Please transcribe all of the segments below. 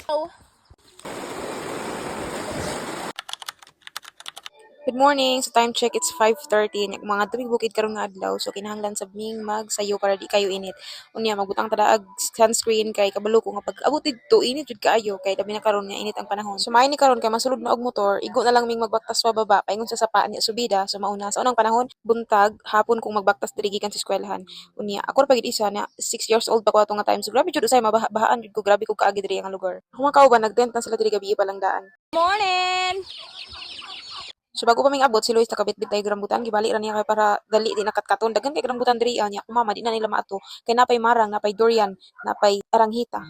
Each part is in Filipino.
Oh. Good morning. So time check, it's 5:30. Mga tumig bukid karon nga adlaw. So kinahanglan sabning magsayo para di kayo init. Unya magbutang tada ag sunscreen kay kabalo ko nga pag abot didto init jud kaayo kay labi na karon nga init ang panahon. So maayo ni karon kay masulod na og motor, igo na lang ming magbaktas pa baba paingon sa sapa niya subida. So mauna sa unang panahon, buntag hapon kung magbaktas diri gikan sa eskwelahan. Unya ako ra pagid isa na 6 years old pa ko ato nga time. So grabe jud usay mabahaan jud ko, grabe ko kaagi diri ang lugar. Kung makauban nagtent na sila diri gabi pa lang daan. Morning! So bago pa abot si Luis nakabitbit tayo rambutan gibali ra niya kay para dali di nakatkaton daghan kay rambutan diri niya ako mama di na nila maato kay napay marang napay durian napay aranghita.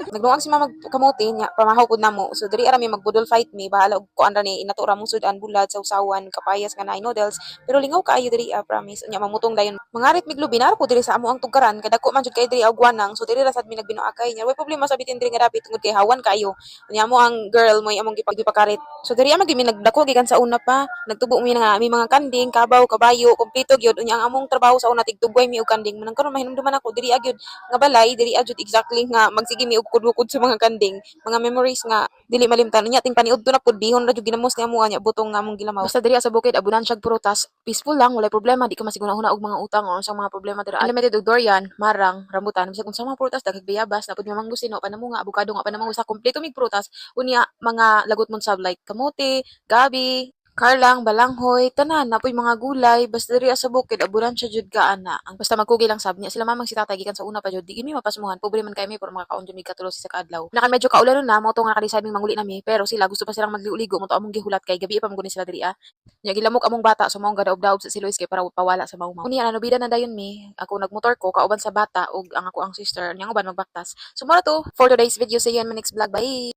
Nagduang si mama kamuti nya pamahaw pud namo. So diri ara mi magbudol fight me bahala og kuan ra ni inato ra mo sudan bulad sa usawan kapayas nga naay noodles pero lingaw kaayo diri promise nya mamutong dayon. Mangarit miglubi na po diri sa amo ang tugaran kay dako man jud kay diri og wanang so diri ra sad mi nagbinuakay nya way problema sa bitin diri nga dapit tungod kay hawan kaayo. Nya mo ang girl mo among gipakarit. So diri ama gimi nagdako gikan sa una pa nagtubo mi nga mi mga kanding kabaw kabayo kompleto gyud unya ang among trabaho sa una tigtugway mi og kanding manang karon mahinumduman ako diri agyud nga balay diri agyud exactly nga magsige mi og kudukod sa mga kanding mga memories nga dili malimtan nya ting paniudto na pud bihon ra jud ginamos ni amo nya butong nga among gilamaw basta diri sa bukid abunan siya prutas peaceful lang walay problema di ka masiguna-huna og mga utang o unsang mga problema dira unlimited og durian marang rambutan bisag unsang mga prutas dagag bayabas na pud manggusino panamunga abukado nga panamunga sa kompleto mig prutas unya mga lagot mon sab like kamote gabi karlang, balanghoy, tanan, napoy mga gulay, basta diri sa bukid, abulan siya jud ka ana. Ang basta magkugi lang sab niya. Sila mamang si tatay gikan sa una pa jud. Di mi mapasmuhan. Pobre man kay mi pero mga kaon jud mi katulo sa kadlaw. Nakan medyo kaulan na mo to nga kadisay ming manguli nami, pero sila gusto pa silang magligo mo to among gihulat kay gabi pa manguni sila diri ah. Nya gilamok among bata so maong gadaob-daob sa si Luis kay para pawala sa mawmaw. Unya ano bida na dayon mi. Ako nagmotor ko kauban sa bata ug ang ako ang sister. Nya uban magbaktas. So mara to for today's video. See you in my next vlog. Bye.